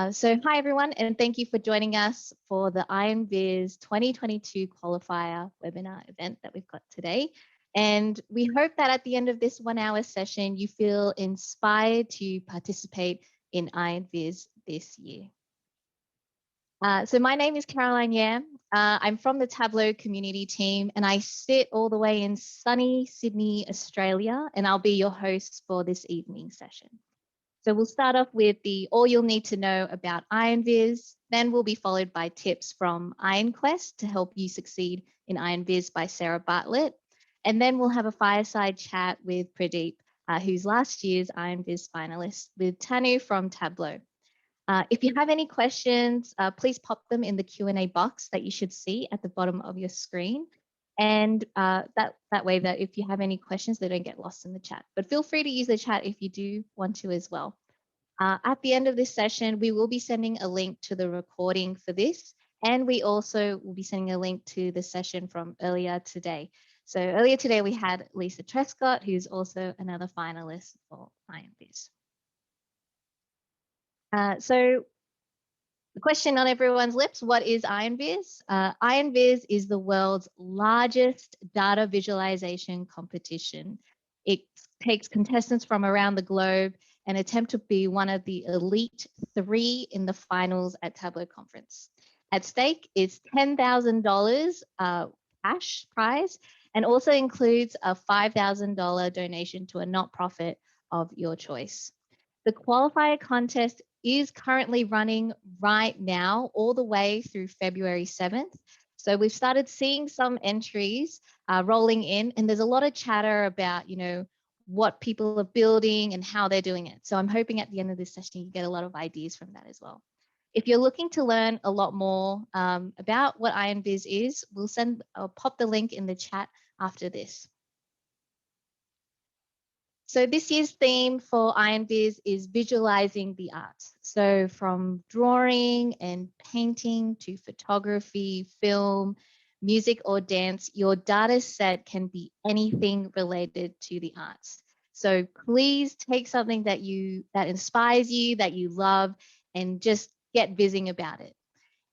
So hi everyone, and thank you for joining us for the Iron Viz 2022 Qualifier webinar event that we've got today. And we hope that at the end of this 1 hour session, you feel inspired to participate in Iron Viz this year. So my name is Caroline Yam. I'm from the Tableau community team, and I sit all the way in sunny Sydney, Australia, and I'll be your host for this evening session. So we'll start off with the all you'll need to know about Iron Viz, then we'll be followed by tips from IronQuest to help you succeed in Iron Viz by Sarah Bartlett. And then we'll have a fireside chat with Pradeep, who's last year's Iron Viz finalist, with Tanu from Tableau. If you have any questions, please pop them in the Q&A box that you should see at the bottom of your screen. And that way that if you have any questions, they don't get lost in the chat. But feel free to use the chat if you do want to as well. At the end of this session, we will be sending a link to the recording for this. And we also will be sending a link to the session from earlier today. So earlier today, we had Lisa Trescott, who's also another finalist for Iron Viz. So the question on everyone's lips, what is Iron Viz? Iron Viz is the world's largest data visualization competition. It takes contestants from around the globe and attempt to be one of the elite 3 in the finals at Tableau conference. At stake is $10,000 cash prize and also includes a $5,000 donation to a not-profit of your choice. The qualifier contest is currently running right now all the way through February 7th. So we've started seeing some entries rolling in, and there's a lot of chatter about, what people are building and how they're doing it. So I'm hoping at the end of this session, you get a lot of ideas from that as well. If you're looking to learn a lot more about what Iron Viz is, I'll pop the link in the chat after this. So this year's theme for Iron Viz is visualizing the arts. So from drawing and painting to photography, film, music or dance, your data set can be anything related to the arts. So please take something that inspires you, that you love, and just get vizzing about it.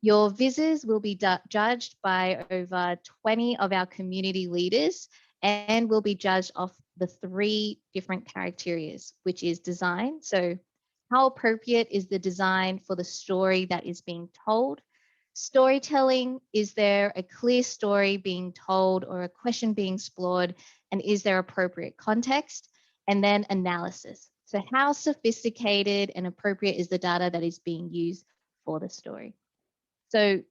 Your vizzes will be judged by over 20 of our community leaders and will be judged off the 3 different criteria, which is design. So how appropriate is the design for the story that is being told? Storytelling, is there a clear story being told or a question being explored? And is there appropriate context? And then analysis. So how sophisticated and appropriate is the data that is being used for the story? So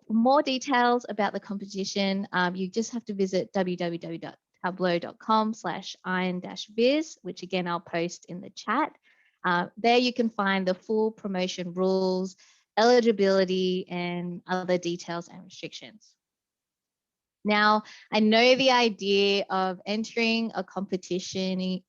more details about the competition, you just have to visit www.tableau.com/iron-viz, which again, I'll post in the chat. There you can find the full promotion rules, eligibility, and other details and restrictions. Now, I know the idea of entering a competition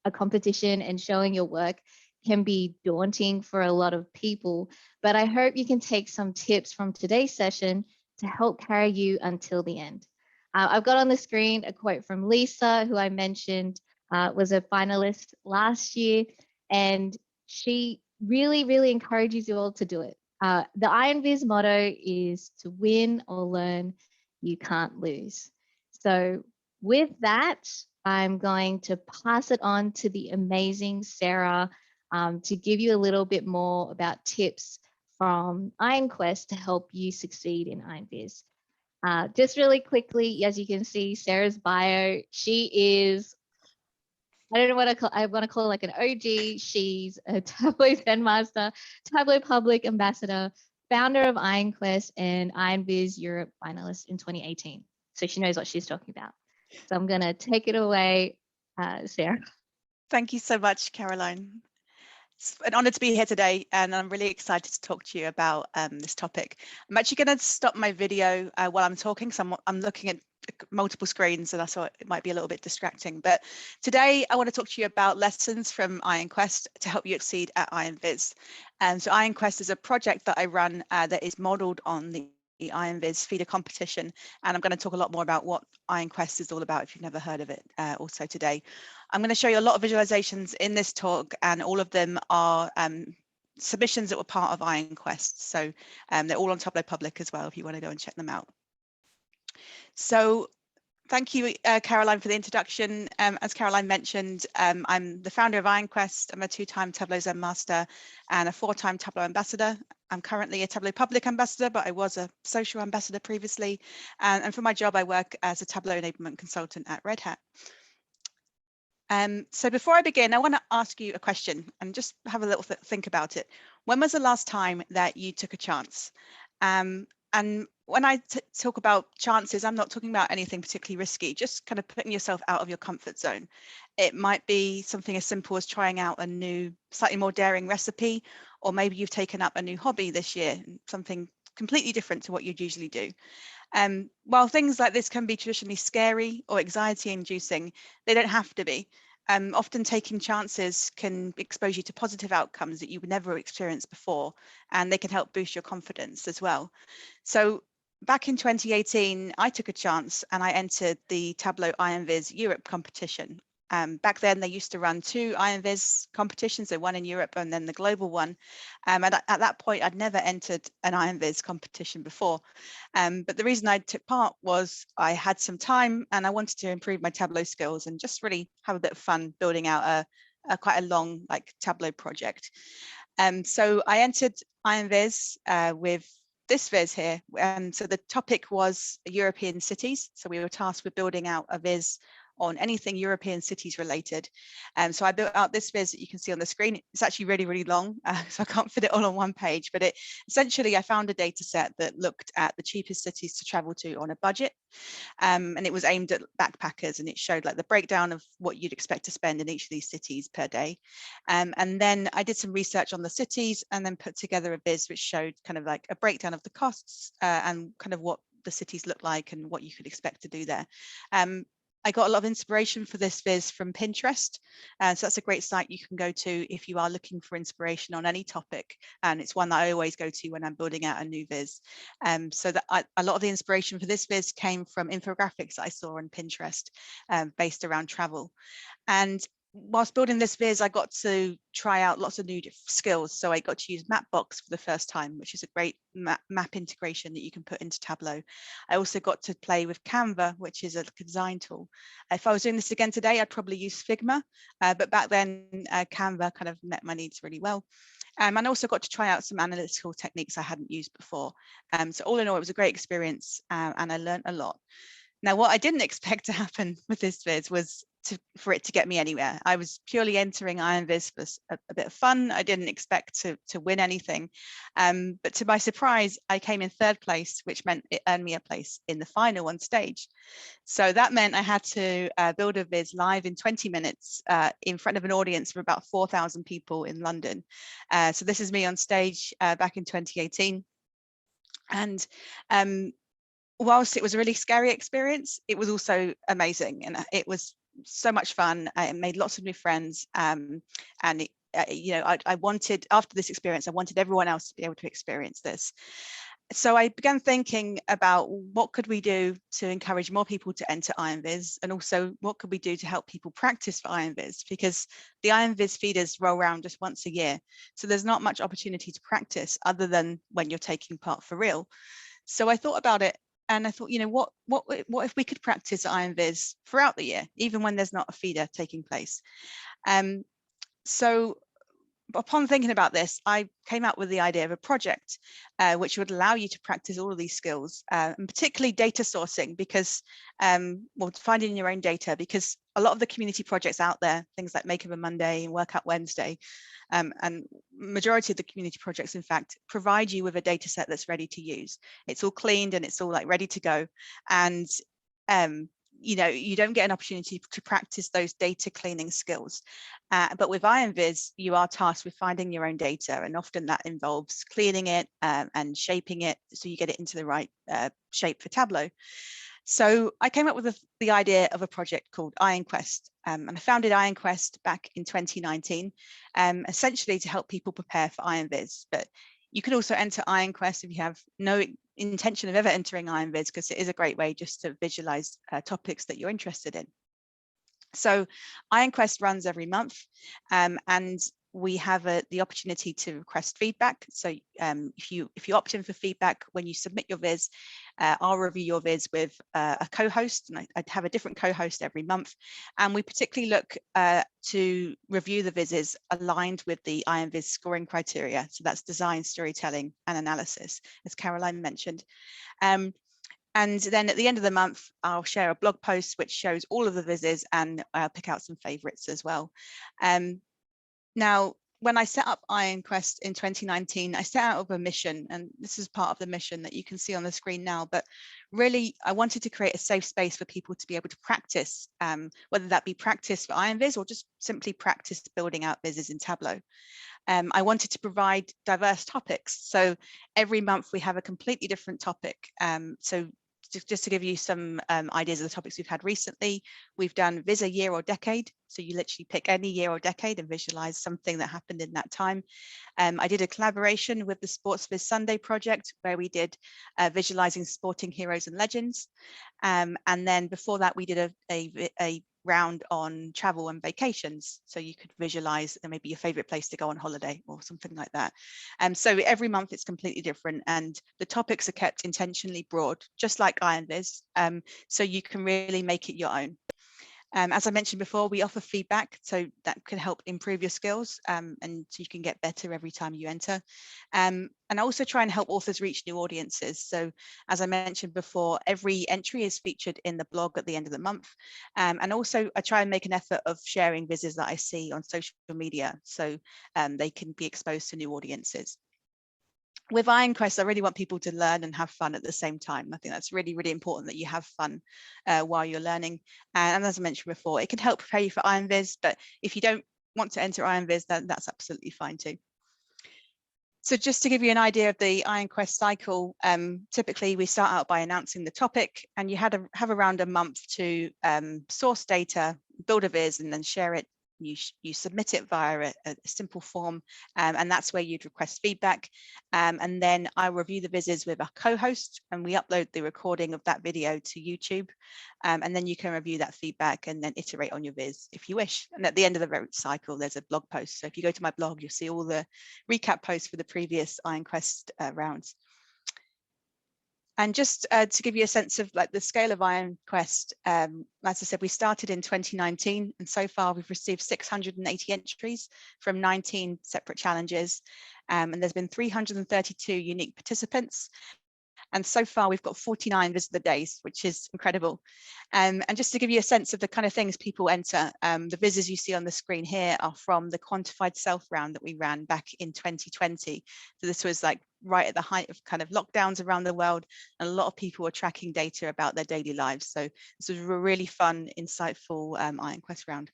and showing your work can be daunting for a lot of people, but I hope you can take some tips from today's session to help carry you until the end. I've got on the screen a quote from Lisa, who I mentioned was a finalist last year, and she really, really encourages you all to do it. The Iron Viz motto is to win or learn, you can't lose. So with that, I'm going to pass it on to the amazing Sarah to give you a little bit more about tips from IronQuest to help you succeed in Iron Viz. Just really quickly, as you can see, Sarah's bio, she is, I don't know what I want to call her, like an OG. She's a Tableau Zen Master, Tableau Public Ambassador, founder of IronQuest, and Iron Viz Europe finalist in 2018. So she knows what she's talking about. So I'm going to take it away, Sarah. Thank you so much, Caroline. It's an honor to be here today, and I'm really excited to talk to you about this topic. I'm actually going to stop my video while I'm talking, so I'm looking at multiple screens, and I thought it might be a little bit distracting. But today I want to talk to you about lessons from IronQuest to help you exceed at Iron Viz. So IronQuest is a project that I run that is modeled on the Iron Viz feeder competition, and I'm going to talk a lot more about what IronQuest is all about if you've never heard of it also today. I'm going to show you a lot of visualizations in this talk, and all of them are submissions that were part of Iron Quest. So they're all on Tableau Public as well, if you want to go and check them out. So thank you, Caroline, for the introduction. As Caroline mentioned, I'm the founder of Iron Quest. I'm a 2-time Tableau Zen Master and a 4-time Tableau Ambassador. I'm currently a Tableau Public Ambassador, but I was a social ambassador previously. And for my job, I work as a Tableau enablement consultant at Red Hat. So before I begin, I want to ask you a question and just have a little think about it. When was the last time that you took a chance? And when I talk about chances, I'm not talking about anything particularly risky, just kind of putting yourself out of your comfort zone. It might be something as simple as trying out a new, slightly more daring recipe, or maybe you've taken up a new hobby this year, something completely different to what you'd usually do. While things like this can be traditionally scary or anxiety inducing, they don't have to be. Often taking chances can expose you to positive outcomes that you would never experience before, and they can help boost your confidence as well. So back in 2018, I took a chance and I entered the Tableau Iron Viz Europe competition. Back then, they used to run 2 Iron Viz competitions, so one in Europe and then the global one. And at that point, I'd never entered an Iron Viz competition before. But the reason I took part was I had some time and I wanted to improve my Tableau skills and just really have a bit of fun building out quite a long Tableau project. So I entered Iron Viz with this Viz here. So the topic was European cities. So we were tasked with building out a Viz on anything European cities related. So I built out this Viz that you can see on the screen. It's actually really, really long, so I can't fit it all on one page, but essentially I found a data set that looked at the cheapest cities to travel to on a budget. And it was aimed at backpackers, and it showed the breakdown of what you'd expect to spend in each of these cities per day. And then I did some research on the cities and then put together a Viz which showed kind of a breakdown of the costs and kind of what the cities look like and what you could expect to do there. I got a lot of inspiration for this Viz from Pinterest. So that's a great site you can go to if you are looking for inspiration on any topic. And it's one that I always go to when I'm building out a new Viz. So that a lot of the inspiration for this Viz came from infographics that I saw on Pinterest based around travel. And whilst building this Viz, I got to try out lots of new skills. So I got to use Mapbox for the first time, which is a great map integration that you can put into Tableau. I also got to play with Canva, which is a design tool. If I was doing this again today, I'd probably use Figma, but back then Canva kind of met my needs really well. And I also got to try out some analytical techniques I hadn't used before. So all in all, it was a great experience and I learned a lot. Now, what I didn't expect to happen with this Viz was for it to get me anywhere. I was purely entering Iron Viz for a bit of fun. I didn't expect to win anything. But to my surprise, I came in 3rd place, which meant it earned me a place in the final on stage. So that meant I had to build a Viz live in 20 minutes in front of an audience of about 4,000 people in London. So this is me on stage back in 2018. And whilst it was a really scary experience, it was also amazing, and it was so much fun. I made lots of new friends, and I wanted, after this experience, I wanted everyone else to be able to experience this. So I began thinking about what could we do to encourage more people to enter Iron Viz, and also what could we do to help people practice for Iron Viz, because the Iron Viz feeders roll around just once a year. So there's not much opportunity to practice other than when you're taking part for real. So I thought about it. And I thought, what if we could practice Iron Viz throughout the year, even when there's not a feeder taking place? So upon thinking about this, I came up with the idea of a project which would allow you to practice all of these skills, and particularly data sourcing, because finding your own data, because a lot of the community projects out there, things like Make of a Monday and Workout Wednesday, and majority of the community projects, in fact, provide you with a data set that's ready to use. It's all cleaned and it's all ready to go. And you don't get an opportunity to practice those data cleaning skills. But with Iron Viz, you are tasked with finding your own data, and often that involves cleaning it and shaping it so you get it into the right shape for Tableau. So I came up with the idea of a project called Iron Quest, and I founded Iron Quest back in 2019, essentially to help people prepare for Iron Viz. But you can also enter Iron Quest if you have no intention of ever entering Iron Viz, because it is a great way just to visualize topics that you're interested in. So Iron Quest runs every month, and we have the opportunity to request feedback. So if you opt in for feedback when you submit your Viz, I'll review your Viz with a co-host, and I'd have a different co-host every month. And we particularly look to review the Vizes aligned with the Iron Viz scoring criteria. So that's design, storytelling, and analysis, as Caroline mentioned. And then at the end of the month, I'll share a blog post which shows all of the Vizes, and I'll pick out some favorites as well. Now, when I set up IronQuest in 2019, I set out with a mission, and this is part of the mission that you can see on the screen now, but really I wanted to create a safe space for people to be able to practice, whether that be practice for Iron Viz or just simply practice building out Vizes in Tableau. I wanted to provide diverse topics. So every month we have a completely different topic. So just to give you some ideas of the topics we've had recently, we've done Viz a year or decade. So you literally pick any year or decade and visualize something that happened in that time. I did a collaboration with the Sports Viz Sunday project where we did visualizing sporting heroes and legends. And then before that, we did a round on travel and vacations, so you could visualize maybe your favorite place to go on holiday or something like that. So every month it's completely different, and the topics are kept intentionally broad, just like Iron Viz, so you can really make it your own. As I mentioned before, we offer feedback, so that can help improve your skills, and so you can get better every time you enter. And I also try and help authors reach new audiences. So as I mentioned before, every entry is featured in the blog at the end of the month. And also I try and make an effort of sharing Vizes that I see on social media, so they can be exposed to new audiences. With IronQuest, I really want people to learn and have fun at the same time. I think that's really, really important that you have fun while you're learning. And as I mentioned before, it can help prepare you for Iron Viz, but if you don't want to enter Iron Viz, then that's absolutely fine too. So just to give you an idea of the IronQuest cycle, typically we start out by announcing the topic, and you have around a month to source data, build a Viz, and then share it. You submit it via a simple form, and that's where you'd request feedback. And then I review the Vizes with a co-host, and we upload the recording of that video to YouTube. And then you can review that feedback and then iterate on your Viz if you wish. And at the end of the cycle, there's a blog post. So if you go to my blog, you'll see all the recap posts for the previous IronQuest rounds. And just to give you a sense of like the scale of IronQuest, as I said, we started in 2019, and so far we've received 680 entries from 19 separate challenges, and there's been 332 unique participants. And so far we've got 49 visitor days, which is incredible. And just to give you a sense of the kind of things people enter, the Vizes you see on the screen here are from the quantified self round that we ran back in 2020. So this was like right at the height of kind of lockdowns around the world, and a lot of people were tracking data about their daily lives. So this was a really fun, insightful IronQuest round.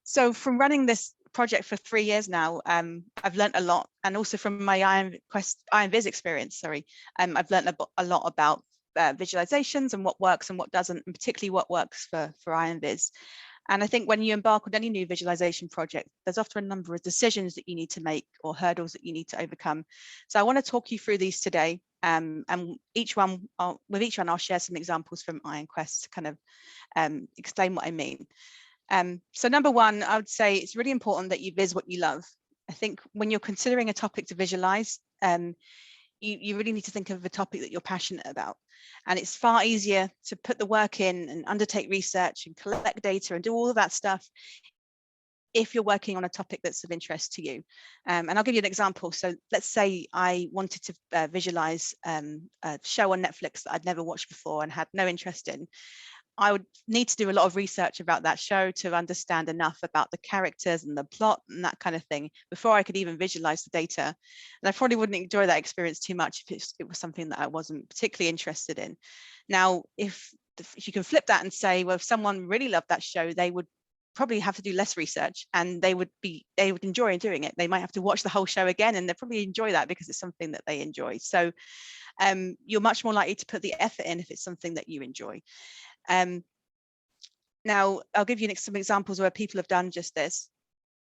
So from running this project for 3 years now, I've learned a lot, and also from my Iron Viz experience, I've learned a lot about visualizations and what works and what doesn't, and particularly what works for Iron Viz. And I think when you embark on any new visualization project, there's often a number of decisions that you need to make or hurdles that you need to overcome. So I want to talk you through these today, and with each one I'll share some examples from IronQuest to kind of explain what I mean. So number one, I would say it's really important that you viz what you love. I think when you're considering a topic to visualize, you really need to think of a topic that you're passionate about. And it's far easier to put the work in and undertake research and collect data and do all of that stuff if you're working on a topic that's of interest to you. And I'll give you an example. So let's say I wanted to visualize a show on Netflix that I'd never watched before and had no interest in. I would need to do a lot of research about that show to understand enough about the characters and the plot and that kind of thing before I could even visualize the data. And I probably wouldn't enjoy that experience too much if it was something that I wasn't particularly interested in. Now, if you can flip that and say, well, if someone really loved that show, they would probably have to do less research, and they would enjoy doing it. They might have to watch the whole show again, and they'll probably enjoy that because it's something that they enjoy. So you're much more likely to put the effort in if it's something that you enjoy. Now, I'll give you some examples where people have done just this.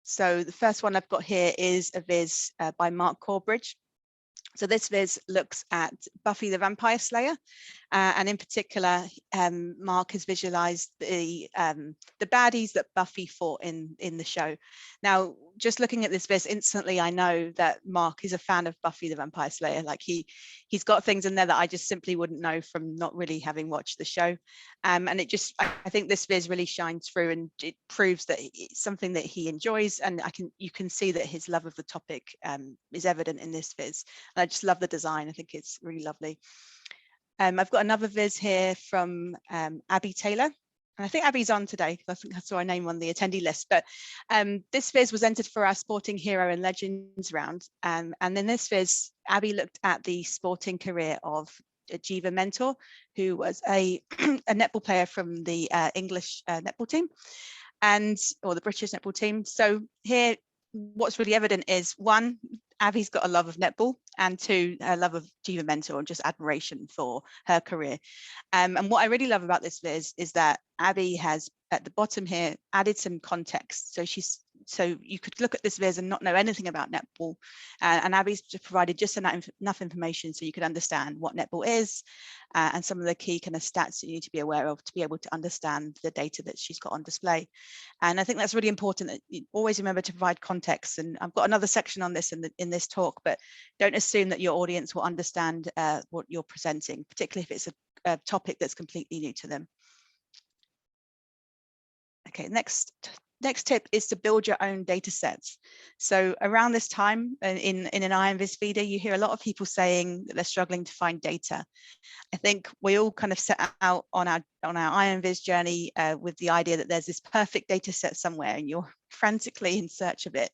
So the first one I've got here is a Viz by Mark Corbridge. So this viz looks at Buffy the Vampire Slayer, and in particular, Mark has visualized the baddies that Buffy fought in the show. Now, just looking at this viz, instantly I know that Mark is a fan of Buffy the Vampire Slayer. Like he's got things in there that I just simply wouldn't know from not really having watched the show. And it just, I think this viz really shines through, and it proves that it's something that he enjoys, and you can see that his love of the topic is evident in this viz. And I just love the design. I think it's really lovely. I've got another viz here from Abby Taylor. And I think Abby's on today, because I think I saw her name on the attendee list. But this viz was entered for our Sporting Hero and Legends round. And in this viz, Abby looked at the sporting career of Jiva Mentor, who was a netball player from the English netball team, or the British netball team. So here, what's really evident is, one, Abby's got a love of netball, and two, a love of Jiva Mentor and just admiration for her career. And what I really love about this viz is that Abby has, at the bottom here, added some context. So you could look at this viz and not know anything about netball, and Abby's provided just enough information so you could understand what netball is, and some of the key kind of stats that you need to be aware of to be able to understand the data that she's got on display. And I think that's really important, that you always remember to provide context. And I've got another section on this in this talk, but don't assume that your audience will understand what you're presenting, particularly if it's a topic that's completely new to them. Okay, next tip is to build your own data sets. So around this time in an Iron Viz feeder, you hear a lot of people saying that they're struggling to find data. I think we all kind of set out on our Iron Viz journey with the idea that there's this perfect data set somewhere, and you're frantically in search of it.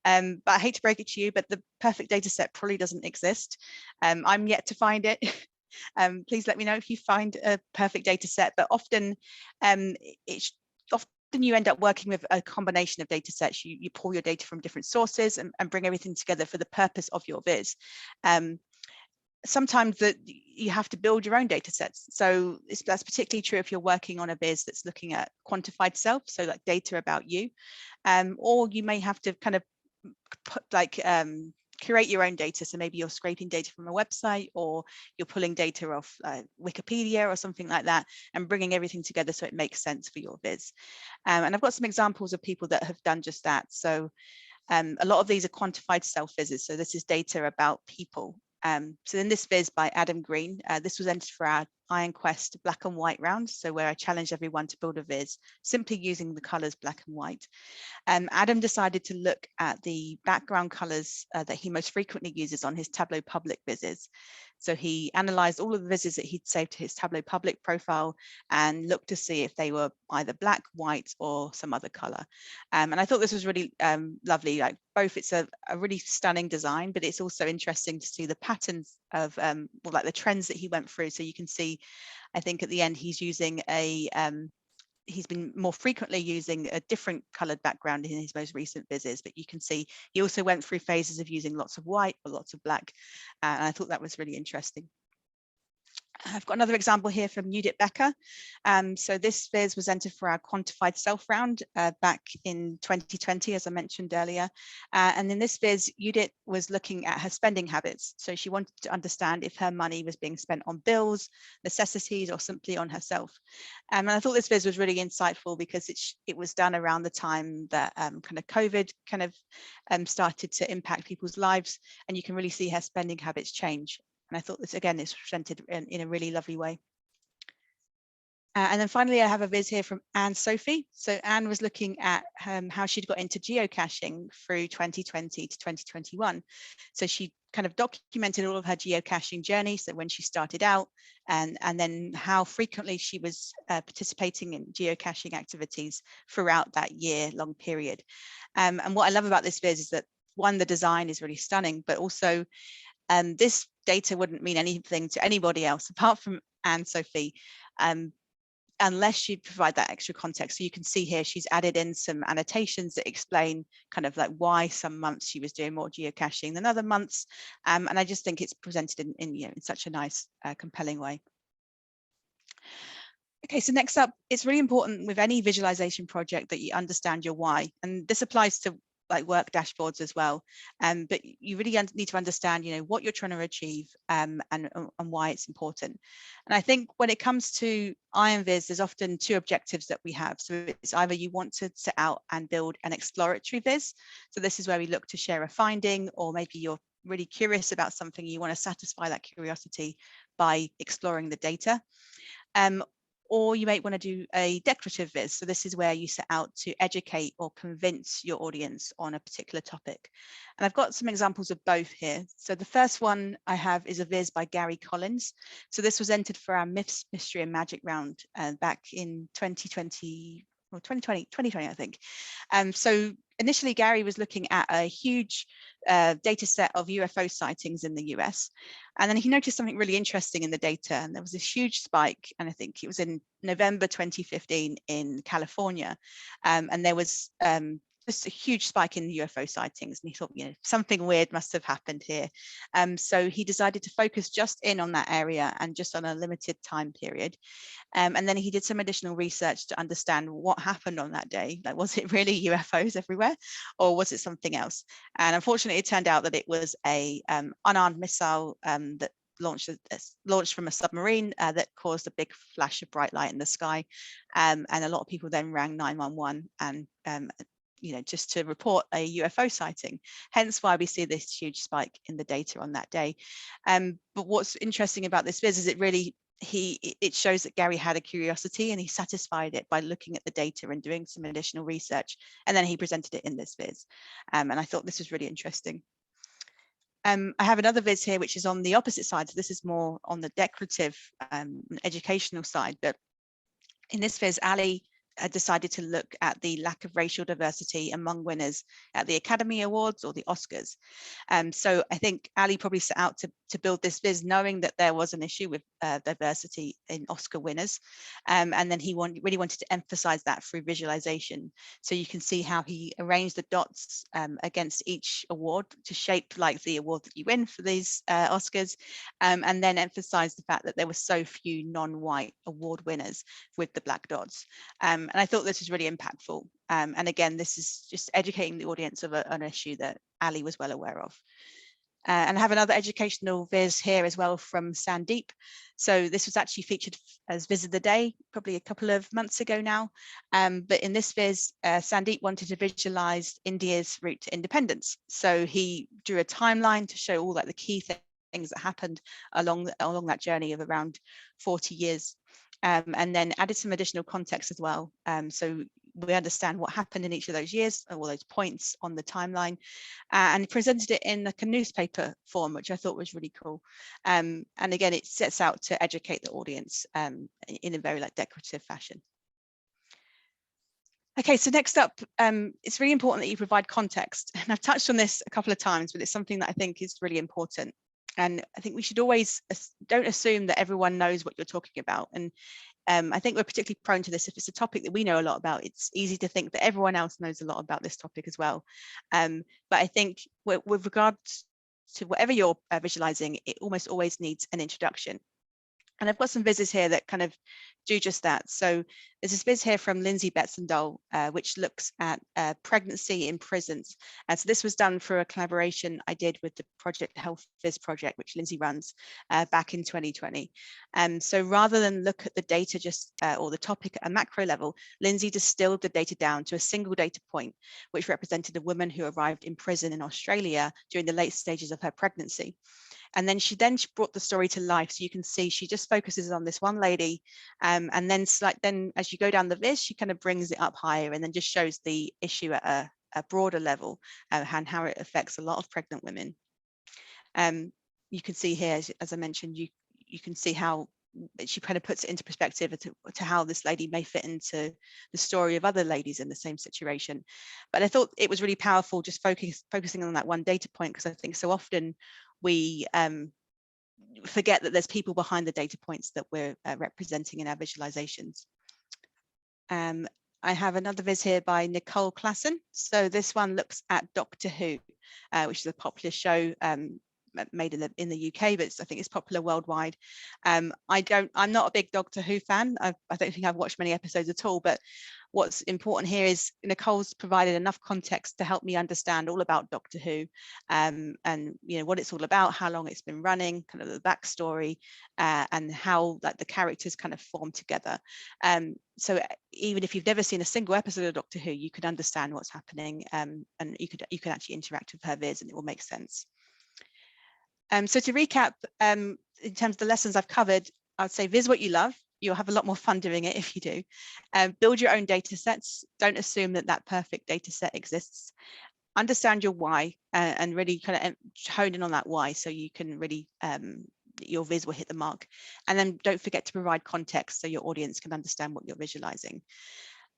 But I hate to break it to you, but the perfect data set probably doesn't exist. I'm yet to find it. Please let me know if you find a perfect data set, but often you end up working with a combination of data sets. You pull your data from different sources and bring everything together for the purpose of your viz. Sometimes you have to build your own data sets. So that's particularly true if you're working on a viz that's looking at quantified self, so like data about you, or you may have to kind of put curate your own data. So maybe you're scraping data from a website, or you're pulling data off Wikipedia or something like that, and bringing everything together so it makes sense for your viz. And I've got some examples of people that have done just that. So a lot of these are quantified self vizes. So this is data about people. So in this viz by Adam Green, this was entered for our Iron Quest black and white round, so where I challenged everyone to build a viz simply using the colors black and white. Adam decided to look at the background colors that he most frequently uses on his Tableau Public vizes. So he analyzed all of the vizes that he'd saved to his Tableau Public profile and looked to see if they were either black, white, or some other color. And I thought this was really lovely. Like both, it's a really stunning design, but it's also interesting to see the patterns of like the trends that he went through. So you can see, I think at the end, he's using he's been more frequently using a different colored background in his most recent vizes, but you can see he also went through phases of using lots of white or lots of black. And I thought that was really interesting. I've got another example here from Judith Becker. So this viz was entered for our quantified self round back in 2020, as I mentioned earlier. And in this viz, Judith was looking at her spending habits. So she wanted to understand if her money was being spent on bills, necessities, or simply on herself. And I thought this viz was really insightful because it was done around the time that kind of COVID kind of started to impact people's lives. And you can really see her spending habits change. And I thought this, again, is presented in a really lovely way. And then finally, I have a viz here from Anne Sophie. So Anne was looking at how she'd got into geocaching through 2020 to 2021. So she kind of documented all of her geocaching journey. So when she started out, and then how frequently she was participating in geocaching activities throughout that year-long period. And what I love about this viz is that, one, the design is really stunning, but also this data wouldn't mean anything to anybody else apart from Anne Sophie, unless you provide that extra context. So you can see here she's added in some annotations that explain kind of like why some months she was doing more geocaching than other months, and I just think it's presented in such a nice, compelling way. Okay, so next up, it's really important with any visualization project that you understand your why, and this applies to like work dashboards as well. But you really need to understand, you know, what you're trying to achieve and why it's important. And I think when it comes to Iron Viz, there's often two objectives that we have. So it's either you want to set out and build an exploratory viz. So this is where we look to share a finding, or maybe you're really curious about something, you want to satisfy that curiosity by exploring the data. Or you might want to do a declarative viz. So this is where you set out to educate or convince your audience on a particular topic. And I've got some examples of both here. So the first one I have is a viz by Gary Collins. So this was entered for our Myths, Mystery and Magic round back in 2020, or 2020, I think. So initially, Gary was looking at a huge data set of UFO sightings in the US. And then he noticed something really interesting in the data. And there was this huge spike, and I think it was in November 2015 in California. And there was just a huge spike in UFO sightings. And he thought, you know, something weird must have happened here. So he decided to focus just in on that area and just on a limited time period. And then he did some additional research to understand what happened on that day. Like, was it really UFOs everywhere, or was it something else? And unfortunately, it turned out that it was a unarmed missile that launched from a submarine that caused a big flash of bright light in the sky. And a lot of people then rang 911 and you know, just to report a UFO sighting, hence why we see this huge spike in the data on that day. But what's interesting about this viz is it shows that Gary had a curiosity, and he satisfied it by looking at the data and doing some additional research, and then he presented it in this viz. And I thought this was really interesting. I have another viz here, which is on the opposite side. So this is more on the declarative educational side. But in this viz, Ali decided to look at the lack of racial diversity among winners at the Academy Awards or the Oscars. So I think Ali probably set out to build this viz knowing that there was an issue with diversity in Oscar winners. And then he really wanted to emphasize that through visualization. So you can see how he arranged the dots against each award to shape like the award that you win for these Oscars, and then emphasize the fact that there were so few non-white award winners with the black dots. And I thought this was really impactful. And again, this is just educating the audience of an issue that Ali was well aware of. And I have another educational viz here as well from Sandeep. So this was actually featured as Viz of the Day, probably a couple of months ago now. But in this viz, Sandeep wanted to visualize India's route to independence. So he drew a timeline to show all like the key things that happened along that journey of around 40 years. And then added some additional context as well. So we understand what happened in each of those years, all those points on the timeline, and presented it in like a newspaper form, which I thought was really cool. And again, it sets out to educate the audience in a very like decorative fashion. Okay, so next up, it's really important that you provide context. And I've touched on this a couple of times, but it's something that I think is really important. And I think we should always don't assume that everyone knows what you're talking about. And I think we're particularly prone to this. If it's a topic that we know a lot about, it's easy to think that everyone else knows a lot about this topic as well. But I think with regards to whatever you're visualizing, it almost always needs an introduction. And I've got some vizes here that kind of do just that. So there's this viz here from Lindsay Betzendahl, which looks at pregnancy in prisons. And so this was done through a collaboration I did with the Project Health Viz project, which Lindsay runs back in 2020. So rather than look at the data just or the topic at a macro level, Lindsay distilled the data down to a single data point, which represented a woman who arrived in prison in Australia during the late stages of her pregnancy. And then she brought the story to life. So you can see she just focuses on this one lady. And then as you go down the viz, she kind of brings it up higher and then just shows the issue at a broader level and how it affects a lot of pregnant women. You can see here, as I mentioned, you can see how she kind of puts it into perspective to how this lady may fit into the story of other ladies in the same situation. But I thought it was really powerful just focusing on that one data point, because I think so often we forget that there's people behind the data points that we're representing in our visualizations. I have another viz here by Nicole Klassen. So this one looks at Doctor Who, which is a popular show made in the UK, but I think it's popular worldwide. I'm not a big Doctor Who fan. I don't think I've watched many episodes at all, but what's important here is Nicole's provided enough context to help me understand all about Doctor Who, and what it's all about, how long it's been running, kind of the backstory, and how like the characters kind of form together. So even if you've never seen a single episode of Doctor Who, you can understand what's happening, and you can actually interact with her viz, and it will make sense. So to recap, in terms of the lessons I've covered, I would say viz what you love. You'll have a lot more fun doing it if you do. Build your own data sets. Don't assume that perfect data set exists. Understand your why, and really kind of hone in on that why, so you can really your viz will hit the mark. And then don't forget to provide context so your audience can understand what you're visualizing.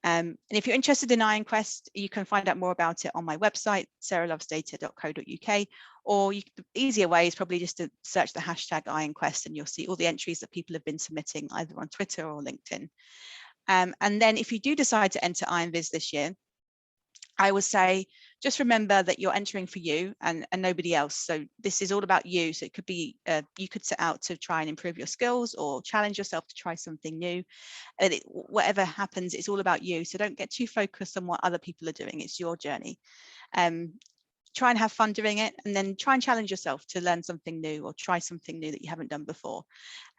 And if you're interested in IronQuest, you can find out more about it on my website, sarahlovesdata.co.uk, or the easier way is probably just to search the hashtag IronQuest, and you'll see all the entries that people have been submitting either on Twitter or LinkedIn. And then if you do decide to enter Iron Viz this year, I would say just remember that you're entering for you and nobody else. So this is all about you. So it could be you could set out to try and improve your skills or challenge yourself to try something new. And whatever happens, it's all about you. So don't get too focused on what other people are doing. It's your journey. Try and have fun doing it, and then try and challenge yourself to learn something new or try something new that you haven't done before.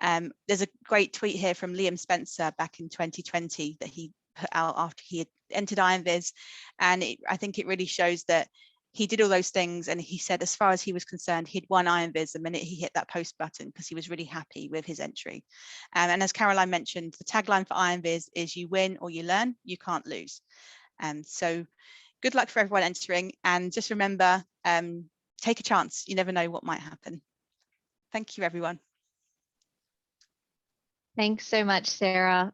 There's a great tweet here from Liam Spencer back in 2020 that he put out after he had entered Iron Viz, and I think it really shows that he did all those things, and he said as far as he was concerned, he'd won Iron Viz the minute he hit that post button because he was really happy with his entry. And as Caroline mentioned, the tagline for Iron Viz is "You win or you learn, you can't lose." So good luck for everyone entering, and just remember, take a chance. You never know what might happen. Thank you, everyone. Thanks so much, Sarah.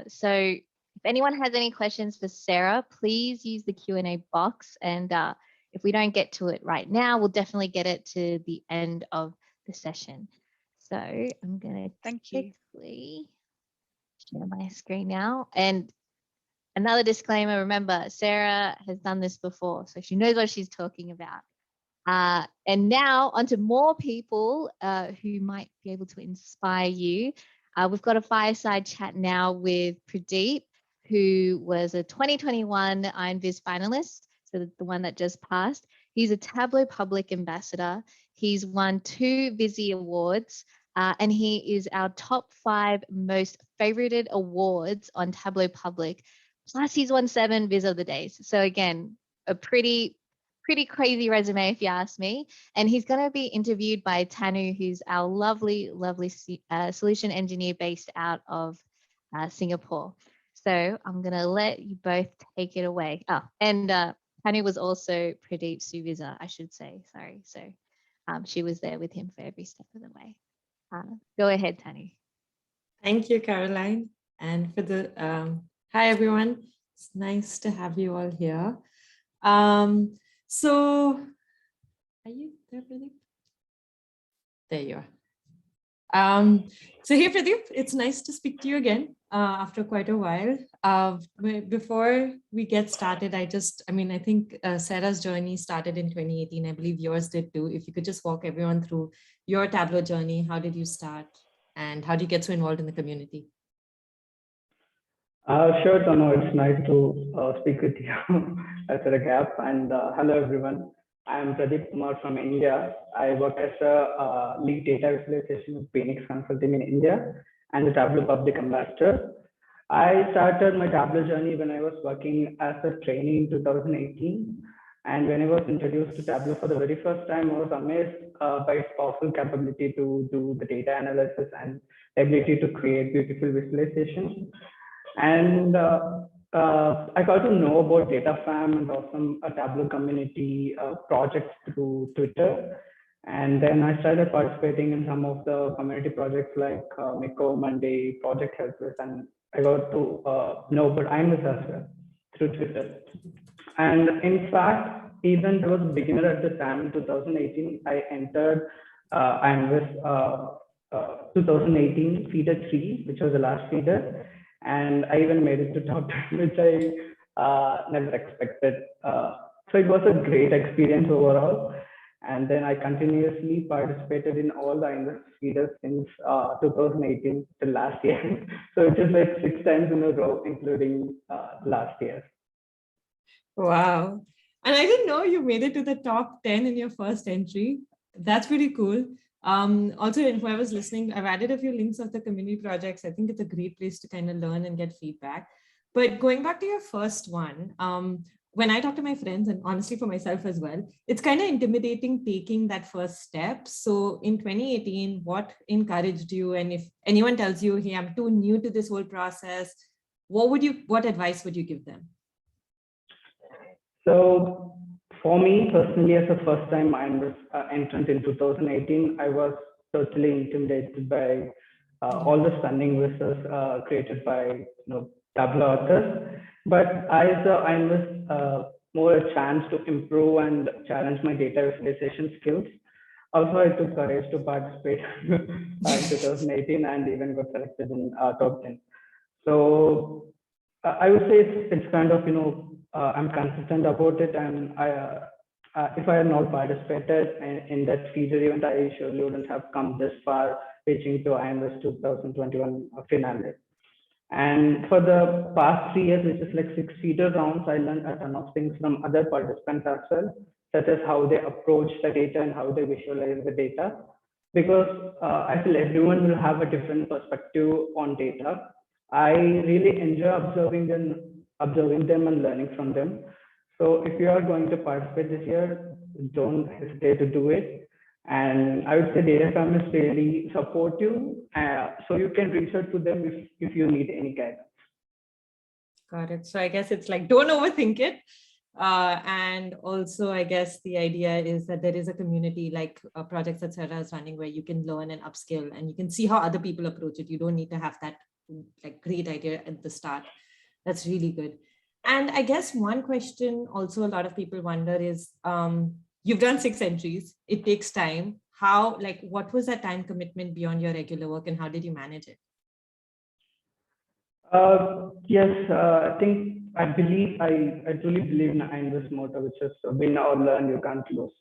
So if anyone has any questions for Sarah, please use the Q&A box. And if we don't get to it right now, we'll definitely get it to the end of the session. So I'm going to quickly share my screen now. And another disclaimer, remember, Sarah has done this before, so she knows what she's talking about. And now onto more people who might be able to inspire you. We've got a fireside chat now with Pradeep, who was a 2021 Iron Viz finalist, so the one that just passed. He's a Tableau Public ambassador. He's won 2 Vizzy awards, and he is our top 5 most favorited awards on Tableau Public. Plus, he's won 7 Viz of the Days. So again, a pretty crazy resume, if you ask me. And he's going to be interviewed by Tanu, who's our lovely solution engineer based out of Singapore. So I'm going to let you both take it away. Oh, and Tanu was also Pradeep's supervisor, I should say. Sorry. So she was there with him for every step of the way. Go ahead, Tanu. Thank you, Caroline. And for the hi, everyone. It's nice to have you all here. So are you there, Pradeep? There you are. So hey, Pradeep, it's nice to speak to you again after quite a while. Before we get started, I think Sarah's journey started in 2018. I believe yours did too. If you could just walk everyone through your Tableau journey, how did you start and how do you get so involved in the community? Sure, Tanu, it's nice to speak with you after a gap. And hello, everyone. I'm Pradeep Kumar from India. I work as a lead data visualization with Phoenix Consulting in India and the Tableau Public Ambassador. I started my Tableau journey when I was working as a trainee in 2018. And when I was introduced to Tableau for the very first time, I was amazed by its powerful capability to do the data analysis and ability to create beautiful visualizations. And I got to know about DataFam and also a Tableau community projects through Twitter. And then I started participating in some of the community projects like Miko, Monday, Project Helpers, and I got to know about Iron Viz as well through Twitter. And in fact, even I was a beginner at the time in 2018, I entered Iron Viz 2018 feeder 3, which was the last feeder. And I even made it to top 10, which I never expected. So it was a great experience overall. And then I continuously participated in all the Iron Viz feeders since 2018 till last year. So it is like 6 times in a row, including last year. Wow. And I didn't know you made it to the top 10 in your first entry. That's pretty cool. Also, if I was listening, I've added a few links of the community projects. I think it's a great place to kind of learn and get feedback. But going back to your first one, when I talk to my friends, and honestly for myself as well, it's kind of intimidating taking that first step. So in 2018, what encouraged you? And if anyone tells you, hey, I'm too new to this whole process, what advice would you give them? So for me personally, as a first time Iron Viz entrant in 2018, I was totally intimidated by all the stunning vizes created by Tableau authors. But I saw Iron Viz more a chance to improve and challenge my data visualization skills. Also, I took courage to participate in 2018 and even got selected in top 10. So I would say it's kind of, I'm consistent about it, and if I had not participated in that feature event, I surely wouldn't have come this far, reaching to Iron Viz 2021 finalist. And for the past 3 years, which is like 6 feeder rounds, I learned a ton of things from other participants as well, such as how they approach the data and how they visualize the data. Because I feel everyone will have a different perspective on data. I really enjoy observing them and learning from them. So if you are going to participate this year, don't hesitate to do it. And I would say data scientists really support you, so you can reach out to them if you need any guidance. Got it. So I guess it's like, don't overthink it. And also, I guess the idea is that there is a community like projects that Sarah is running where you can learn and upskill and you can see how other people approach it. You don't need to have that like great idea at the start. That's really good. And I guess one question also a lot of people wonder is, you've done 6 entries. It takes time. What was that time commitment beyond your regular work and how did you manage it? Yes, I truly believe in Iron Viz motto, which is win or learn, you can't lose.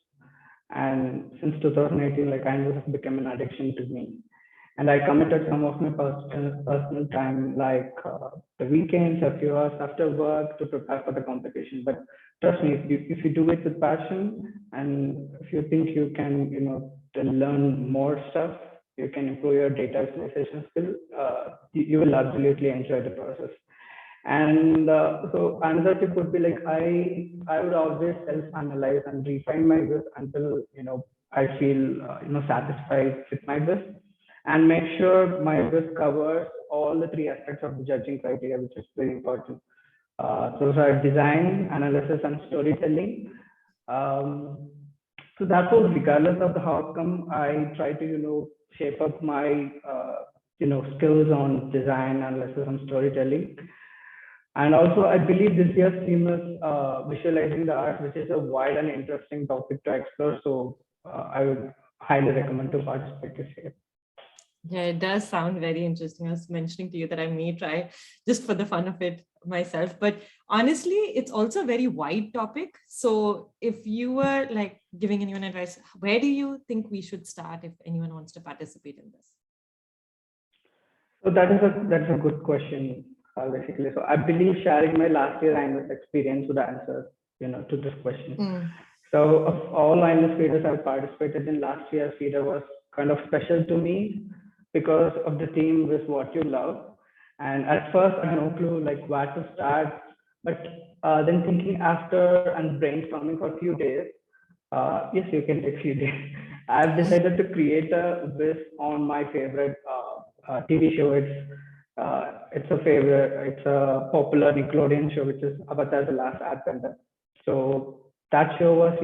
And since 2018, like Iron Viz has become an addiction to me. And I committed some of my personal time, like the weekends, a few hours after work to prepare for the competition. But trust me, if you do it with passion and if you think you can, learn more stuff, you can improve your data visualization skill, you will absolutely enjoy the process. And so another tip would be like, I would always self-analyze and refine my viz until, I feel, satisfied with my viz, and make sure my viz covers all the 3 aspects of the judging criteria, which is very important. Those are design, analysis, and storytelling. So therefore, regardless of the outcome, I try to, shape up my, skills on design, analysis, and storytelling. And also, I believe this year's theme is visualizing the art, which is a wide and interesting topic to explore. So I would highly recommend to participate this year. Yeah, it does sound very interesting. I was mentioning to you that I may try just for the fun of it myself. But honestly, it's also a very wide topic. So if you were like giving anyone advice, where do you think we should start if anyone wants to participate in this? So that's a good question, basically. So I believe sharing my last year Iron Viz experience would answer, to this question. So of all Iron Viz feeders I've participated in, last year's feeder was kind of special to me because of the theme with what you love. And at first I had no clue like where to start, but then thinking after and brainstorming for a few days, yes, you can take a few days. I've decided to create a viz on my favorite TV show. It's a popular Nickelodeon show, which is Avatar: The Last Airbender. So that show was,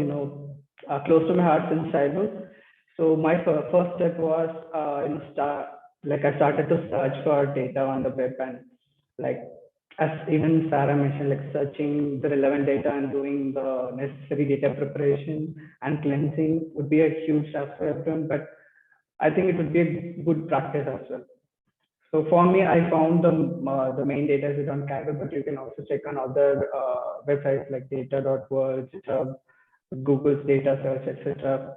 close to my heart since childhood. So my first step was, I started to search for data on the web, and like as even Sarah mentioned, like searching the relevant data and doing the necessary data preparation and cleansing would be a huge task for everyone, but I think it would be a good practice as well. So for me, I found the main data is on Kaggle, but you can also check on other websites like data.world, GitHub, Google's data search, etc.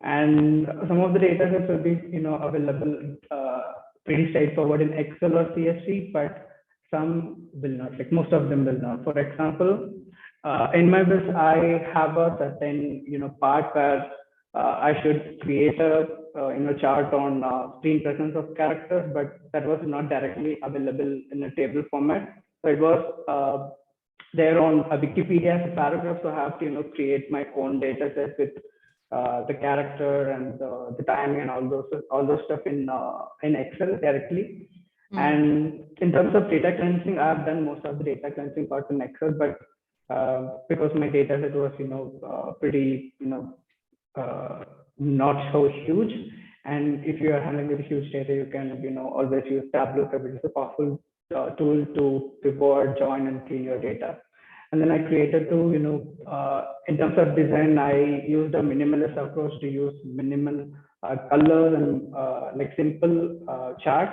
And some of the data sets will be, available pretty straightforward in Excel or CSV, but some will not. Like most of them will not. For example, in my Viz, I have a certain, part where I should create a, chart on screen presence of characters, but that was not directly available in a table format. So it was there on a Wikipedia as a paragraph. So I have to, create my own data set with the character and the timing and all those stuff in Excel directly. And in terms of data cleansing, I've done most of the data cleansing parts in Excel, but because my data set was, pretty, not so huge. And if you are handling with huge data, you can, always use Tableau, which is a powerful tool to pivot, join, and clean your data. And then I created to, in terms of design, I used a minimalist approach to use minimal colors and like simple charts.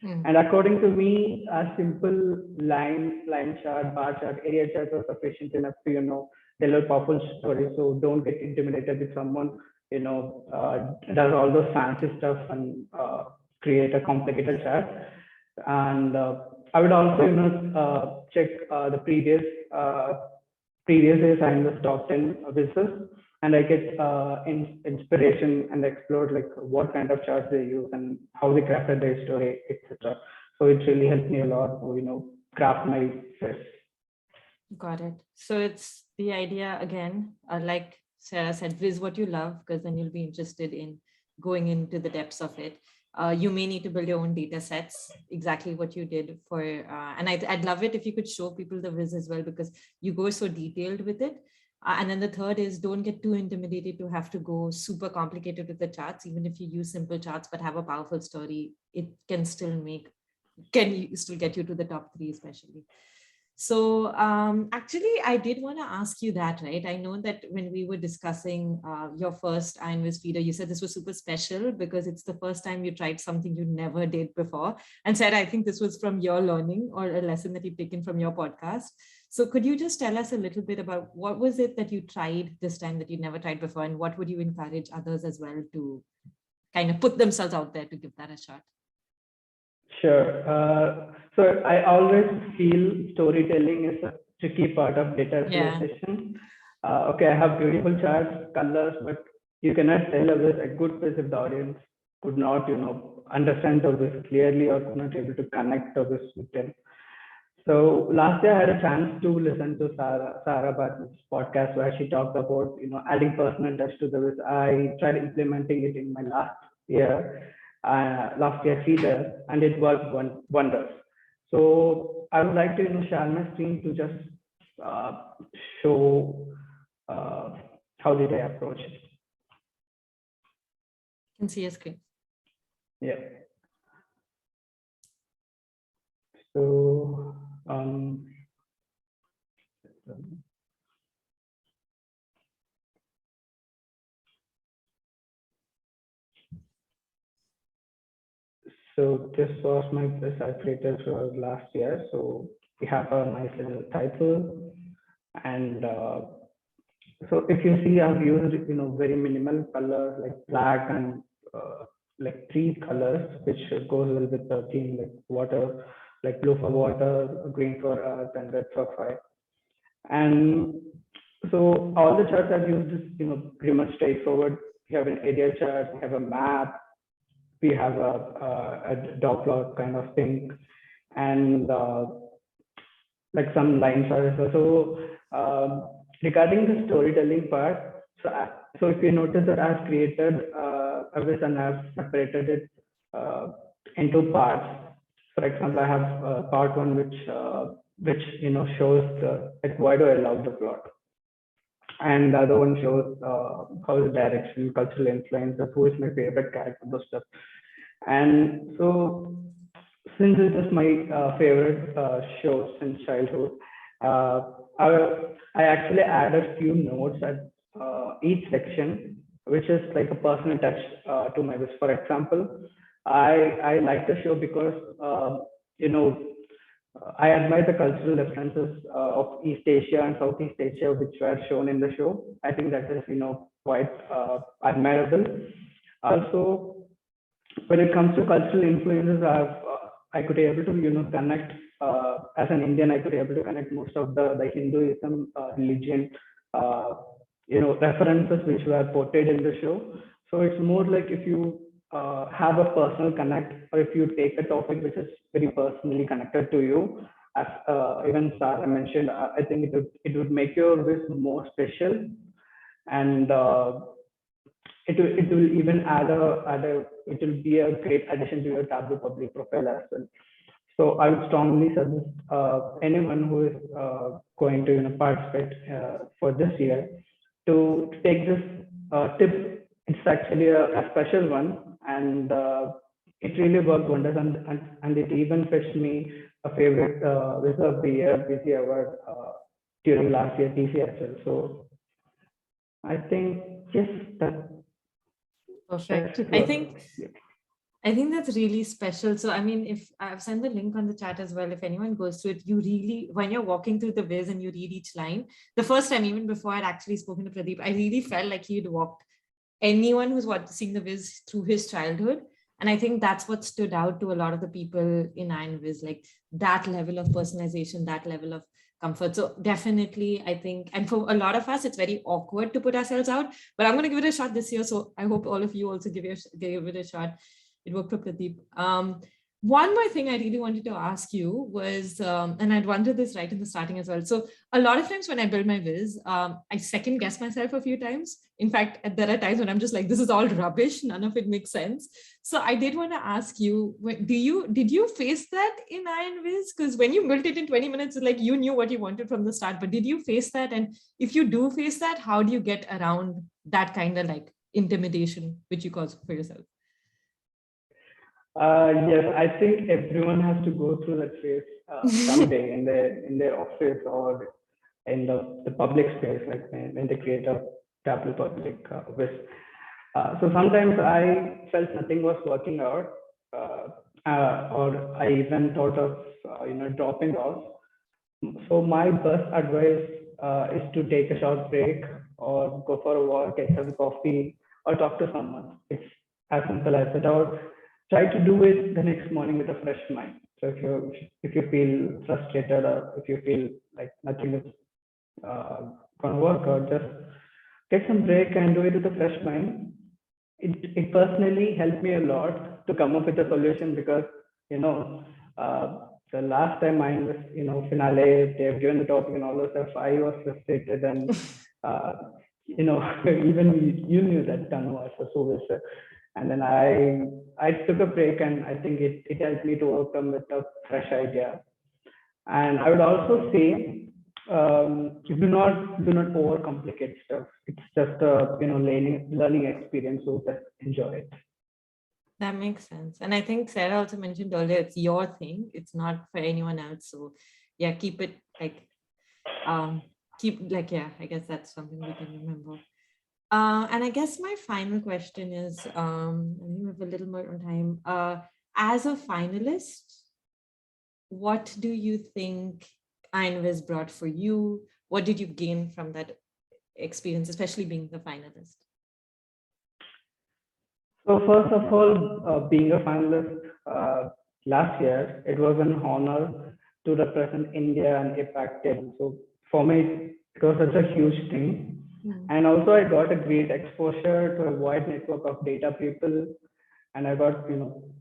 And according to me, a simple line chart, bar chart, area chart was sufficient enough to, tell a powerful story. So don't get intimidated if someone, does all those fancy stuff and create a complicated chart. And I would also, check the previous years and the top 10 business, and I get inspiration and explore like what kind of charts they use and how they crafted their story, etc. So it really helped me a lot to, craft my first. Got it. So it's the idea again, like Sarah said, viz what you love, because then you'll be interested in going into the depths of it. You may need to build your own data sets, exactly what you did for, and I'd love it if you could show people the Viz as well, because you go so detailed with it. And then the third is don't get too intimidated to have to go super complicated with the charts. Even if you use simple charts, but have a powerful story, it can still get you to the top 3, especially. So actually, I did want to ask you that, right? I know that when we were discussing your first Iron Viz feeder, you said this was super special because it's the first time you tried something you never did before. And Sarah, I think this was from your learning or a lesson that you've taken from your podcast. So could you just tell us a little bit about what was it that you tried this time that you never tried before, and what would you encourage others as well to kind of put themselves out there to give that a shot? Sure. So I always feel storytelling is a tricky part of data visualization. Okay, I have beautiful charts, colors, but you cannot tell a good piece if the audience could not, understand this clearly or could not able to connect this with them. So last year I had a chance to listen to Sarah Bartlett's podcast where she talked about, adding personal touch to the Viz. I tried implementing it in my last year feeder, and it worked wonders. So I would like to share my screen to just show how did I approach it. You can see your screen. Yeah. So so this was my Viz I created for last year. So we have a nice little title, and so if you see, I've used very minimal colors like black and like 3 colors, which goes well with the theme, like water, like blue for water, green for earth, and red for fire. And so all the charts I've used is pretty much straightforward. We have an area chart, we have a map, we have a dot plot kind of thing, and like some line charts. So regarding the storytelling part, so if you notice that I've created a Viz and I've separated it into parts. For example, I have part 1 which shows like why do I love the plot, and the other one shows how the direction, cultural influence, who is my favorite character, those stuff. And so since it is my favorite show since childhood, I actually added few notes at each section, which is like a personal touch to my Viz. For example, I like the show because I admire the cultural differences of East Asia and Southeast Asia, which were shown in the show. I think that is, quite admirable. Also, when it comes to cultural influences, I could be able to, connect as an Indian. I could be able to connect most of the Hinduism religion, references which were portrayed in the show. So it's more like if you have a personal connect, or if you take a topic which is very personally connected to you, as even Sarah mentioned, I think it would make your Viz more special, and it will even it will be a great addition to your Tableau public profile as well. So I would strongly suggest anyone who is going to participate for this year to take this tip. It's actually a special one, and it really worked wonders. And it even fetched me a favorite Viz of the Year BC award during last year TC as well. So I think yes, Perfect. that's I think that's really special. So, I mean, if I've sent the link on the chat as well, if anyone goes through it, you really, when you're walking through the Viz and you read each line, the first time, even before I'd actually spoken to Pradeep, I really felt like he'd walked anyone who's seeing the Viz through his childhood. And I think that's what stood out to a lot of the people in Iron Viz, like that level of personalization, that level of comfort. So definitely, I think, and for a lot of us, it's very awkward to put ourselves out, but I'm going to give it a shot this year. So I hope all of you also give it a shot. It worked for Pradeep. One more thing I really wanted to ask you was, and I'd wondered this right in the starting as well. So a lot of times when I build my Viz, I second guess myself a few times. In fact, there are times when I'm just like, this is all rubbish. None of it makes sense. So I did want to ask you, did you face that in Iron Viz? Because when you built it in 20 minutes, it's like you knew what you wanted from the start, but did you face that? And if you do face that, how do you get around that kind of like intimidation, which you cause for yourself? Yes, I think everyone has to go through that phase someday in their office or in the public space, like when they create a Tableau public Viz. So sometimes I felt nothing was working out, or I even thought of dropping off. So my best advice is to take a short break or go for a walk, get some coffee, or talk to someone. It's as simple as that. Or try to do it the next morning with a fresh mind. So if you feel frustrated, or if you feel like nothing is gonna work out, just get some break and do it with a fresh mind. It personally helped me a lot to come up with a solution, because the last time I was finale, they've given the topic and all those stuff, I was frustrated, and even you knew that Tanu was so. And then I took a break, and I think it helped me to overcome with a fresh idea. And I would also say, you do not overcomplicate stuff. It's just a learning experience, so just enjoy it. That makes sense. And I think Sarah also mentioned earlier, it's your thing. It's not for anyone else. So yeah, keep it like, I guess that's something we can remember. And I guess my final question is, I think we have a little more time. As a finalist, what do you think Iron Viz brought for you? What did you gain from that experience, especially being the finalist? So first of all, being a finalist last year, it was an honor to represent India and APAC table. So for me, it was such a huge thing. And also I got a great exposure to a wide network of data people, and I got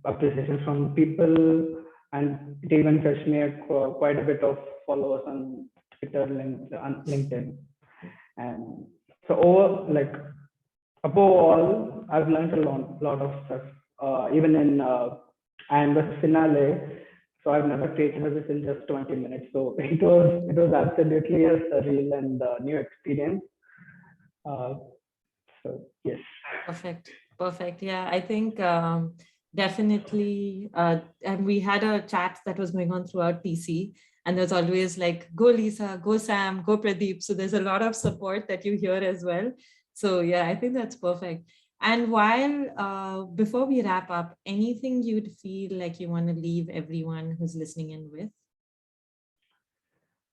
appreciation from people, and it even fetched me quite a bit of followers on Twitter and LinkedIn. And so above all, I've learned a lot of stuff. Even in Iron Viz finale, so I've never created this in just 20 minutes. So it was absolutely a surreal and new experience. So yes. Perfect. Yeah, I think definitely. And we had a chat that was going on throughout TC, and there's always like, go Lisa, go Sam, go Pradeep. So there's a lot of support that you hear as well. So yeah, I think that's perfect. And while before we wrap up, anything you'd feel like you want to leave everyone who's listening in with?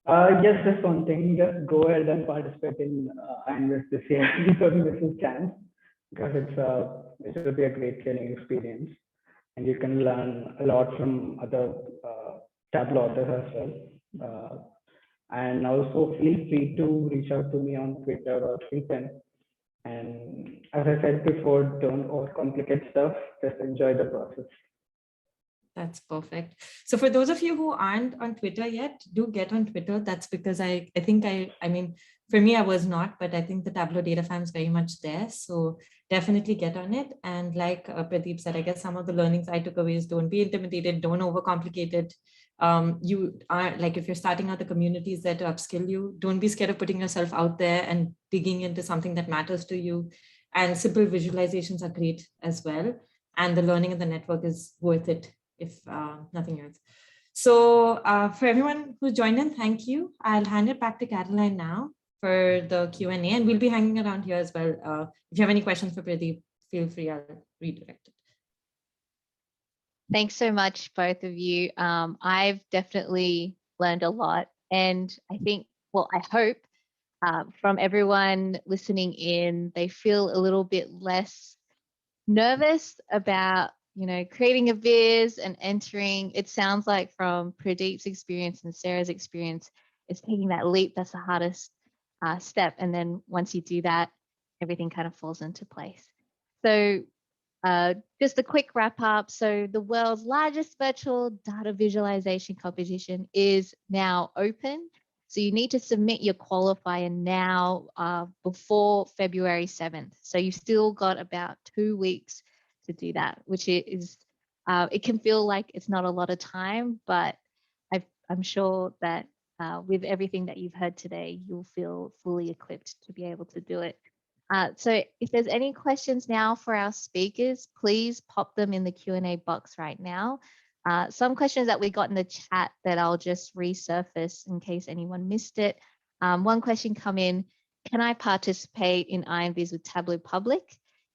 Yes, just one thing. Just go ahead and participate in Iron Viz this year. Don't miss this chance because it will be a great learning experience, and you can learn a lot from other Tableau authors as well. And also feel free to reach out to me on Twitter or LinkedIn. And as I said before, don't overcomplicate stuff. Just enjoy the process. That's perfect. So for those of you who aren't on Twitter yet, do get on Twitter. That's because I mean, for me, I was not, but I think the Tableau data fam is very much there. So definitely get on it. And like Pradeep said, I guess some of the learnings I took away is don't be intimidated, don't overcomplicate it. You are like, if you're starting out, the community is there to upskill you. Don't be scared of putting yourself out there and digging into something that matters to you. And simple visualizations are great as well. And the learning of the network is worth it, if nothing else. So for everyone who joined in, thank you. I'll hand it back to Caroline now for the Q&A, and we'll be hanging around here as well. If you have any questions for Pradeep, feel free, I'll redirect it. Thanks so much, both of you. I've definitely learned a lot, and I think, well, I hope from everyone listening in, they feel a little bit less nervous about, you know, creating a viz and entering. It sounds like from Pradeep's experience and Sarah's experience, it's taking that leap that's the hardest step. And then once you do that, everything kind of falls into place. So just a quick wrap up. So the world's largest virtual data visualization competition is now open. So you need to submit your qualifier now before February 7th. So you've still got about 2 weeks to do that, which is, it can feel like it's not a lot of time, but I'm sure that with everything that you've heard today, you'll feel fully equipped to be able to do it. So if there's any questions now for our speakers, please pop them in the Q&A box right now. Some questions that we got in the chat that I'll just resurface in case anyone missed it. One question come in, can I participate in Iron Viz with Tableau Public?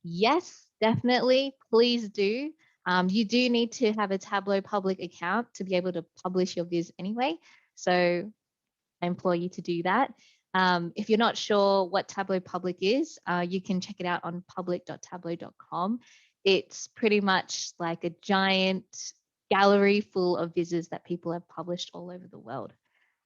Yes, definitely, please do. You do need to have a Tableau Public account to be able to publish your viz anyway. So I implore you to do that. If you're not sure what Tableau Public is, you can check it out on public.tableau.com. It's pretty much like a giant gallery full of vizes that people have published all over the world.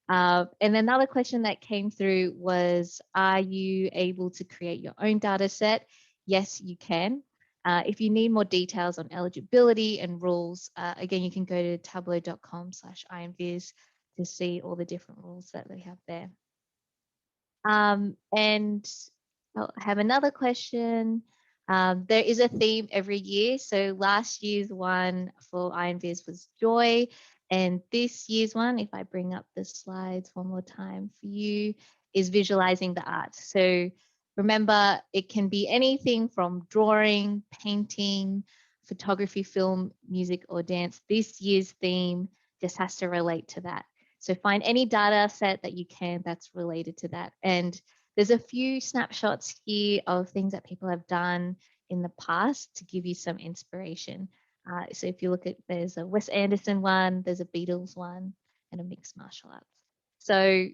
And another question that came through was, are you able to create your own data set? Yes, you can. If you need more details on eligibility and rules, again, you can go to tableau.com/ironviz to see all the different rules that they have there. And I'll have another question. There is a theme every year. So last year's one for Iron Viz was joy. And this year's one, if I bring up the slides one more time for you, is visualizing the art. So remember, it can be anything from drawing, painting, photography, film, music, or dance. This year's theme just has to relate to that. So find any data set that you can that's related to that. And there's a few snapshots here of things that people have done in the past to give you some inspiration. So if you look at, there's a Wes Anderson one, there's a Beatles one, and a mixed martial arts. So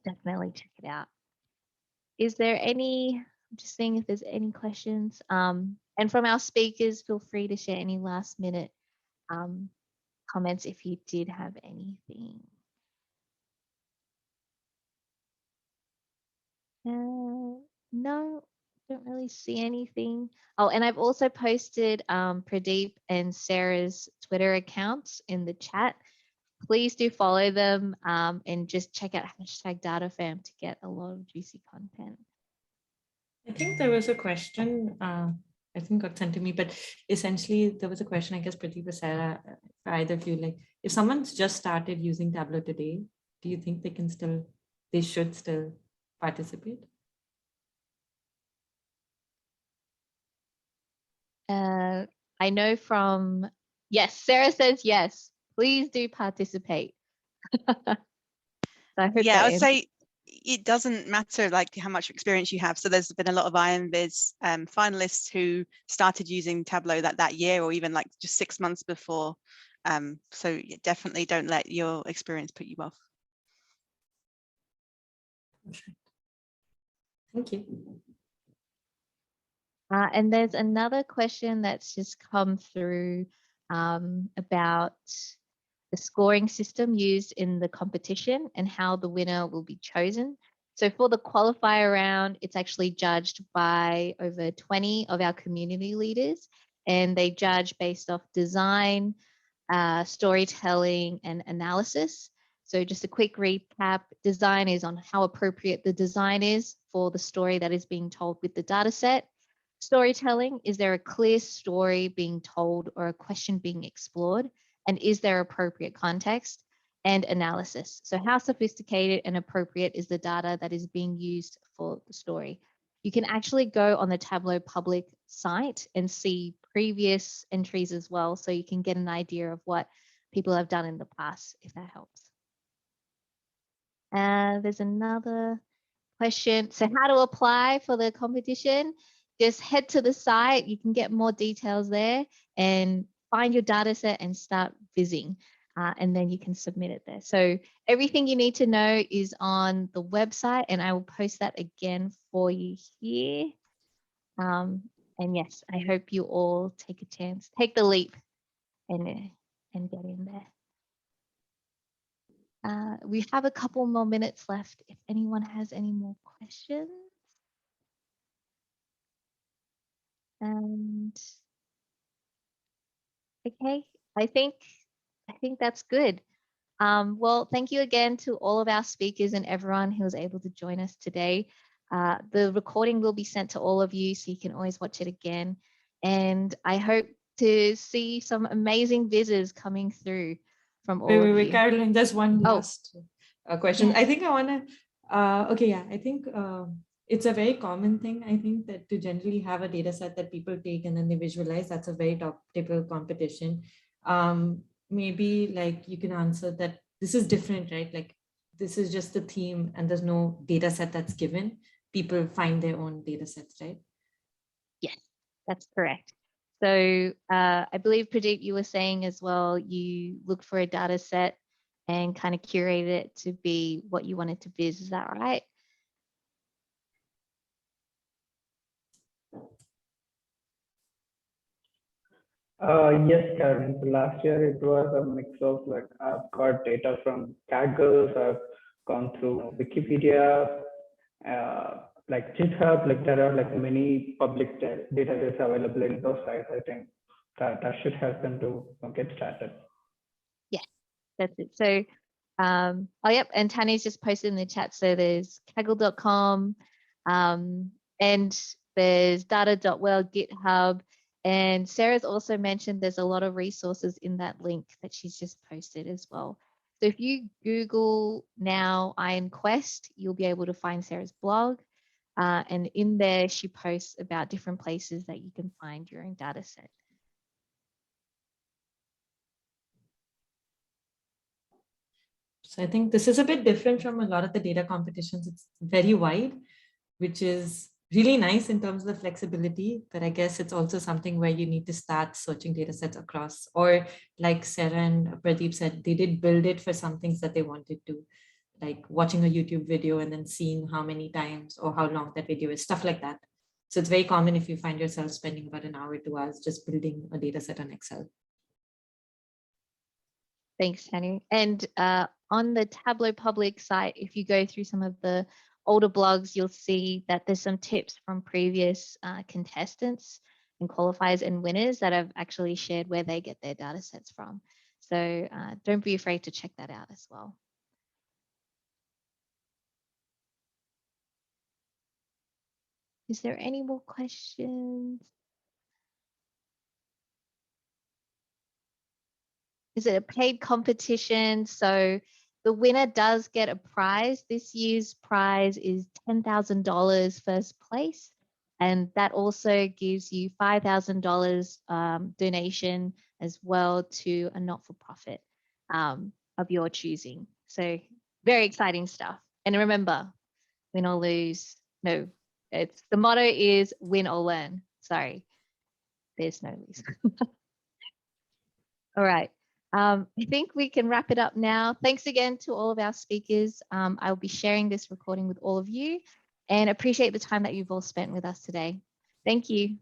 definitely check it out. Is there any, I'm just seeing if there's any questions. And from our speakers, feel free to share any last minute comments if you did have anything. No, don't really see anything. Oh, and I've also posted Pradeep and Sarah's Twitter accounts in the chat. Please do follow them and just check out #DataFam to get a lot of juicy content. I think there was a question, I think got sent to me, but essentially there was a question, I guess, Pradeep or Sarah, for either of you, like if someone's just started using Tableau today, do you think they should still participate? I know from, yes, Sarah says yes, please do participate. I hope yeah, I would say it doesn't matter like how much experience you have. So there's been a lot of Iron Viz finalists who started using Tableau that year, or even like just 6 months before. So definitely don't let your experience put you off. Perfect. Thank you. And there's another question that's just come through about the scoring system used in the competition and how the winner will be chosen. So for the qualifier round, it's actually judged by over 20 of our community leaders, and they judge based off design, storytelling, and analysis. So just a quick recap, design is on how appropriate the design is for the story that is being told with the data set. Storytelling, is there a clear story being told or a question being explored? And is there appropriate context? And analysis. So how sophisticated and appropriate is the data that is being used for the story? You can actually go on the Tableau public site and see previous entries as well, so you can get an idea of what people have done in the past, if that helps. There's another question. So how to apply for the competition? Just head to the site. You can get more details there and find your data set and start vizzing. And then you can submit it there. So everything you need to know is on the website, and I will post that again for you here. And yes, I hope you all take a chance, take the leap and get in there. We have a couple more minutes left if anyone has any more questions. And okay, I think that's good. Well, thank you again to all of our speakers and everyone who was able to join us today. The recording will be sent to all of you, so you can always watch it again. And I hope to see some amazing visitors coming through from all of you. Caroline, there's one last question. Yes. I think I want to, okay, yeah, I think it's a very common thing, I think, that to generally have a data set that people take and then they visualize. That's a very typical competition. Maybe like you can answer that this is different, right? Like this is just the theme and there's no data set that's given. People find their own data sets, right? Yes, that's correct. So I believe, Pradeep, you were saying as well, you looked for a data set and kind of curated it to be what you wanted to viz. Is that right? Yes, Karen. So last year it was a mix of like I've got data from Kaggle, I've gone through Wikipedia, like GitHub, like there are like many public databases available in those sites. I think that should help them to get started. Yes, that's it. So, oh yep, and Tani's just posted in the chat. So there's kaggle.com, and there's data.well, GitHub, and Sarah's also mentioned there's a lot of resources in that link that she's just posted as well. So if you Google now Iron Quest, you'll be able to find Sarah's blog. And in there, she posts about different places that you can find your own data set. So I think this is a bit different from a lot of the data competitions. It's very wide, which is really nice in terms of the flexibility, but I guess it's also something where you need to start searching data sets across, or like Sarah and Pradeep said, they did build it for some things that they wanted to, like watching a YouTube video and then seeing how many times or how long that video is, stuff like that. So it's very common if you find yourself spending about an hour, 2 hours just building a data set on Excel. Thanks, Tanu. And on the Tableau public site, if you go through some of the older blogs, you'll see that there's some tips from previous contestants and qualifiers and winners that have actually shared where they get their data sets from. So don't be afraid to check that out as well. Is there any more questions? Is it a paid competition? So the winner does get a prize. This year's prize is $10,000 first place. And that also gives you $5,000 donation as well to a not-for-profit of your choosing. So very exciting stuff. And remember, win or lose. No, it's the motto is win or learn. Sorry, there's no lose. All right. I think we can wrap it up now. Thanks again to all of our speakers. I'll be sharing this recording with all of you and appreciate the time that you've all spent with us today. Thank you.